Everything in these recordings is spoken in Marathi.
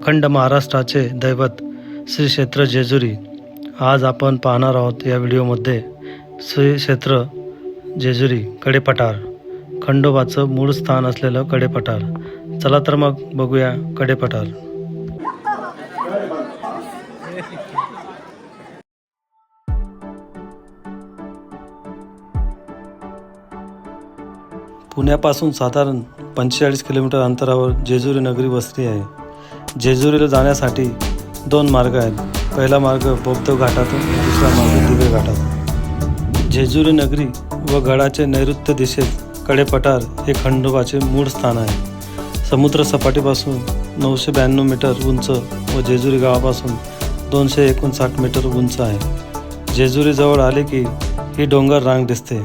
अखंड महाराष्ट्राचे दैवत श्री क्षेत्र जेजुरी। आज आपण पाहणार आहोत या व्हिडिओमध्ये श्री क्षेत्र जेजुरी कडेपठार, खंडोबाचं मूळ स्थान असलेलं कडेपठार। चला तर मग बघूया कडेपठार। पुण्यापासून साधारण 45 किलोमीटर अंतरावर जेजुरी नगरी वसली आहे। जेजुरीला जाण्यासाठी 2 मार्ग आहेत। पहिला मार्ग बोगदेव घाटातून, दुसरा मार्ग दिवे घाटातून। जेजुरी नगरी व गडाचे नैऋत्य दिशेत कडेपठार हे खंडोबाचे मूळ स्थान आहे। समुद्र सपाटीपासून 992 मीटर उंच व जेजुरी गावापासून 259 मीटर उंच आहे। जेजुरी जवळ आले की ही डोंगर रांग दिसते।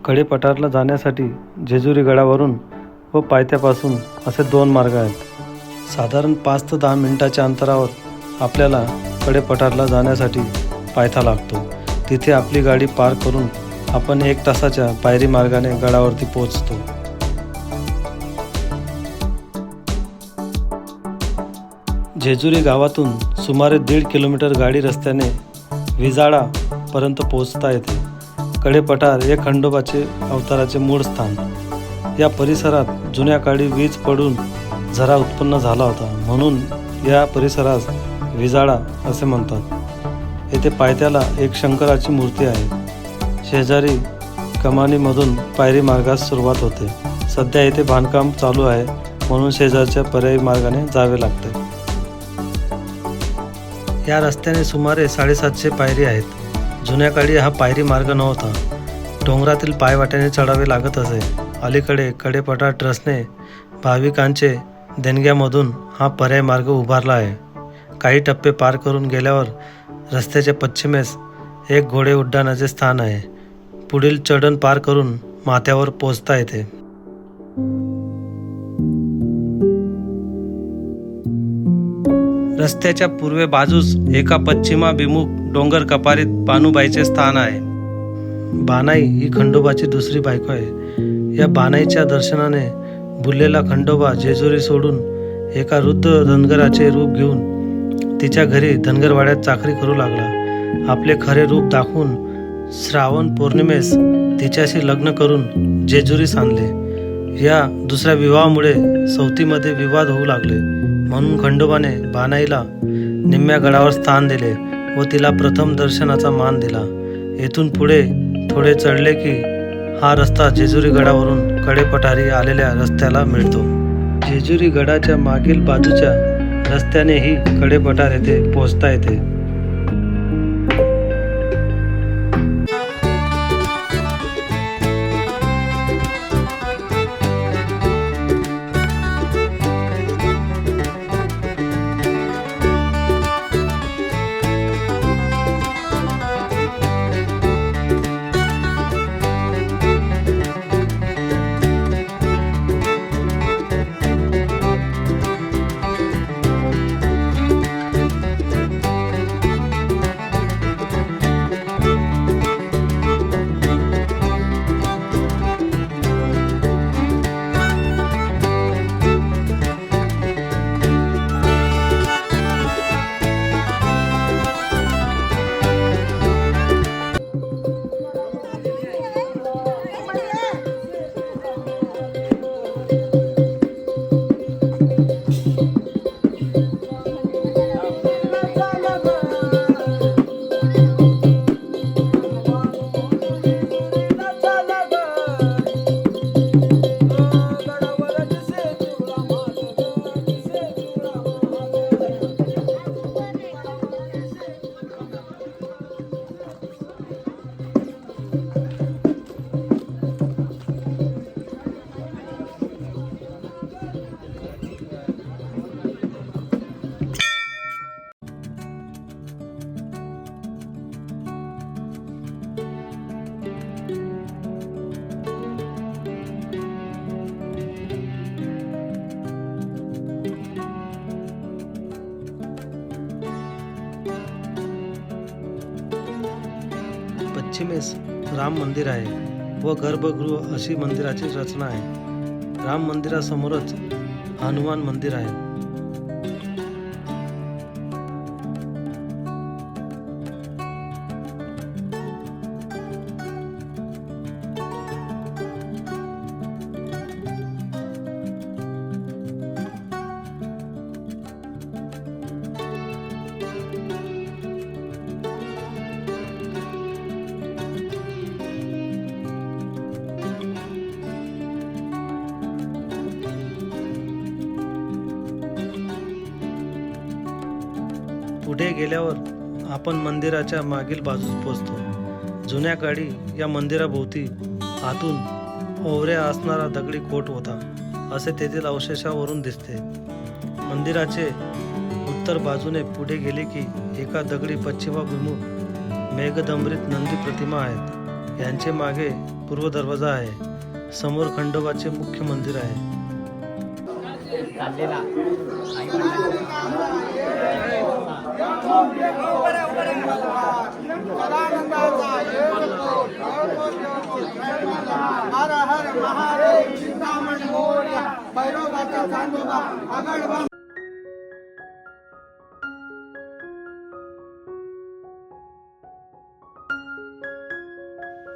कडेपठारला जाण्यासाठी जेजुरी गडावरून व पायथ्यापासून असे 2 मार्ग आहेत। साधारण 5 ते 10 मिनिटाच्या अंतरावर आपल्याला कडेपठारला जाण्यासाठी पायथा लागतो। तिथे आपली गाडी पार्क करून आपण 1 तासाच्या पायरी मार्गाने गडावरती पोहोचतो। जेजुरी गावातून सुमारे 1.5 किलोमीटर गाडी रस्त्याने विजाळापर्यंत पोहोचता येते। कडेपठार हे खंडोबाचे अवताराचे मूळ स्थान। या परिसरात जुन्या काळी वीज पडून झरा उत्पन्न झाला होता, म्हणून या परिसरास विजाळा असे म्हणतात। येथे पायथ्याला एक शंकराची मूर्ती आहे। शेजारी कमानीमधून पायरी मार्गास सुरुवात होते। सध्या येथे बांधकाम चालू आहे, म्हणून शेजारच्या पर्यायी मार्गाने जावे लागते। या रस्त्याने सुमारे 750 पायरी आहेत। जुन्या काळी हा पायरी मार्ग नव्हता, डोंगरातील पायवाट्याने चढावे लागत असे। अलीकडे कडेपठार ट्रस्टने भाविकांचे देणग्यामधून हा पर्याय मार्ग उभारला आहे। काही टप्पे पार करून गेल्यावर रस्त्याच्या पश्चिमेस एक घोडे उड्डाणाचे स्थान आहे। पुढील चढण पार करून माथ्यावर पोहोचता येते। रस्त्याच्या पूर्वे बाजूस एका पश्चिमाभिमुख डोंगर कपारीत बानुबाईचे स्थान आहे। बानाई ही खंडोबाची दुसरी बायको आहे। या बानाईच्या दर्शनाने भुललेला खंडोबा जेजुरी सोडून एका वृद्ध धनगराचे रूप घेऊन तिच्या घरी धनगरवाड्यात चाकरी करू लागला। आपले खरे रूप दाखवून श्रावण पौर्णिमेस तिच्याशी लग्न करून जेजुरीस आणले। या दुसऱ्या विवाहामुळे सौतीमध्ये विवाद होऊ लागले, म्हणून खंडोबाने बानाईला निम्म्या गडावर स्थान दिले व तिला प्रथम दर्शनाचा मान दिला। येथून पुढे थोडे चढले की हा रस्ता जेजुरी गडावरून कडेपठारी आलेल्या रस्त्याला मिळतो। जेजुरी गडाच्या मागील बाजूच्या रस्त्यानेही कडेपठार येथे पोहोचता येते। पश्चिमेस राम मंदिर आहे व गर्भगृह अशी मंदिराची रचना आहे। राम मंदिरासमोरच हनुमान मंदिर आहे। पुढे गेल्यावर आपण मंदिराच्या मागील बाजूस पोचतो. जुन्या काळी या मंदिराभोवती आतून ओवऱ्या असणारा दगडी कोट होता असे तेथील अवशेषावरून दिसते. मंदिराचे उत्तर बाजूने पुढे गेले की एका दगडी पश्चिमाभिमुख मेघदंभरित नंदी प्रतिमा आहेत. यांचे मागे पूर्व दरवाजा आहे. समोर खंडोबाचे मुख्य मंदिर आहे.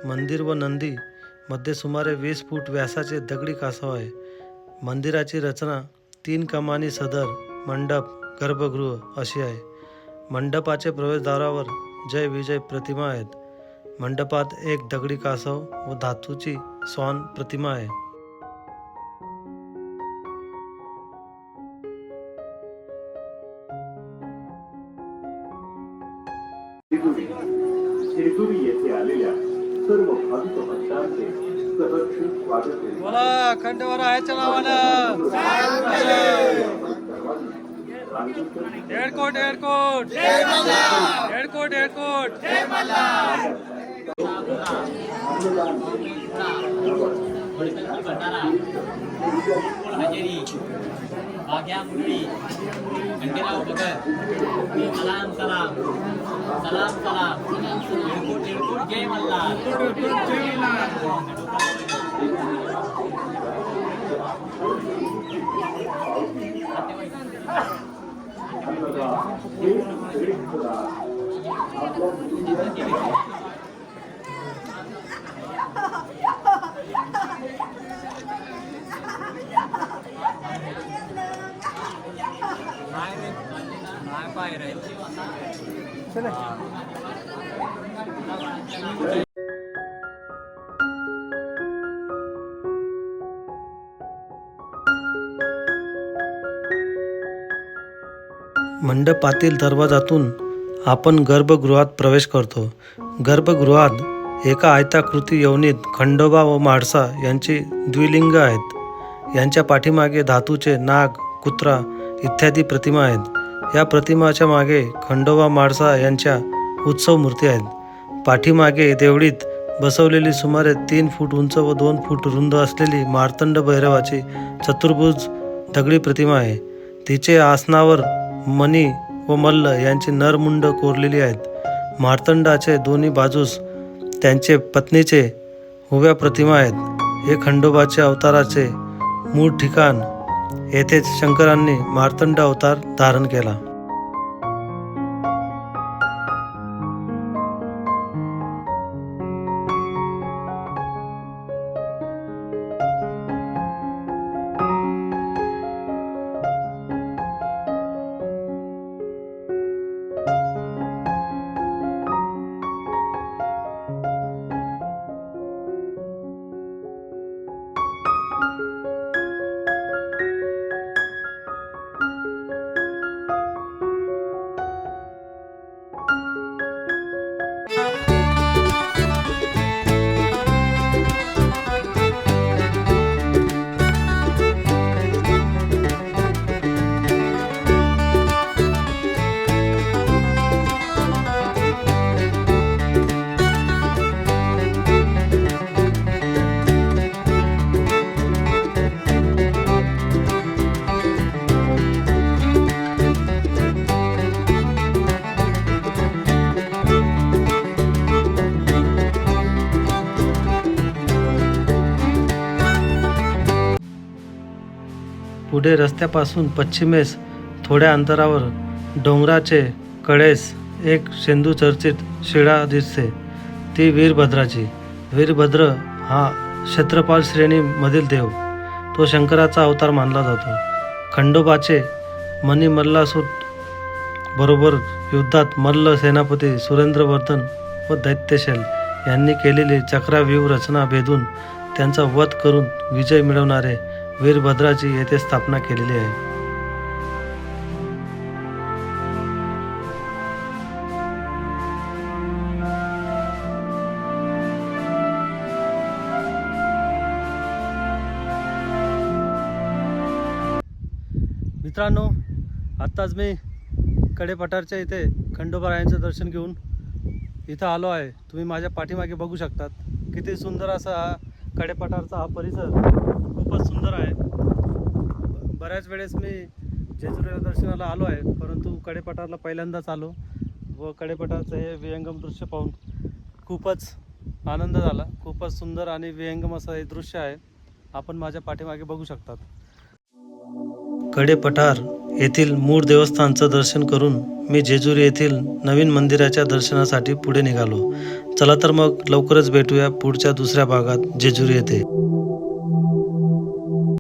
मंदिर व नंदी मध्ये सुमारे 20 फूट व्यासाचे दगडी कासव आहे. मंदिराची रचना 3 कमानी सदर मंडप गर्भगृह अशी आहे. मंडपाचे प्रवेशद्वारावर जय विजय प्रतिमा आहेत. मंडपात एक दगडी कासव व धातूची स्वान प्रतिमा आहे. जेजुरी येथे आलेल्या सर्व भाविक भक्तांचे सहर्षित स्वागत आहे. बोला खंडोबाच्या नावानं एअरकोट एअरकोट एअरकोट एअरकोट भाग्या मुरळी घंटेराव भगत सलाम सलाम सलाम सलाम एअरपोर्ट एअरपोर्ट जय मल्हार मंडपातील दरवाजातून आपण गर्भगृहात प्रवेश करतो. गर्भगृहात एका आयताकृती योनीत खंडोबा व म्हाळसा यांची द्विलिंग आहेत. यांच्या पाठीमागे धातूचे नाग, कुत्रा इत्यादी प्रतिमा आहेत. या प्रतिमाच्या मागे खंडोबा म्हाळसा यांच्या उत्सव मूर्ती आहेत. पाठीमागे देवळीत बसवलेली सुमारे 3 फूट उंच व 2 फूट रुंद असलेली मार्तंड भैरवाची चतुर्भुज दगडी प्रतिमा आहे. तिचे आसनावर मणी व मल्ल यांची नरमुंड कोरलेली आहेत. मार्तंडाचे दोन्ही बाजूस त्यांचे पत्नीचे उभ्या प्रतिमा आहेत. हे खंडोबाचे अवताराचे मूळ ठिकाण. येथेच शंकरांनी मार्तंड अवतार धारण केला. पुढे रस्त्यापासून पश्चिमेस थोड्या अंतरावर डोंगराचे कडेस एक शेंदू चर्चित शिळा दिसते. ती वीरभद्राची. वीरभद्र हा क्षत्रपाल श्रेणीमधील देव. तो शंकराचा अवतार मानला जातो. खंडोबाचे मणी मल्लासूर बरोबर युद्धात मल्ल सेनापती सुरेंद्रवर्धन व दैत्यशैल यांनी केलेली चक्राव्यूह रचना भेदून त्यांचा वध करून विजय मिळवणारे वीरभद्राची येथे स्थापना केलेली आहे. मित्रांनो, आत्ताच मी कडेपठारच्या इथे खंडोबारायांचं दर्शन घेऊन इथं आलो आहे. तुम्ही माझ्या पाठीमागे बघू शकतात किती सुंदर असा हा कडेपठारचा हा परिसर खूपच सुंदर आहे. बऱ्याच वेळेस मी जेजुरीला दर्शनाला आलो आहे, परंतु कडेपठारला पहिल्यांदाच आलो व कडेपठारचं हे विहंगम दृश्य पाहून खूपच आनंद झाला. खूपच सुंदर आणि विहंगम असं हे दृश्य आहे. आपण माझ्या पाठीमागे बघू शकतात. कडेपठार येथील मूळ देवस्थानचं दर्शन करून मी जेजुरी येथील नवीन मंदिराच्या दर्शनासाठी पुढे निघालो. चला तर मग लवकरच भेटूया पुढच्या दुसऱ्या भागात जेजुरी येथे.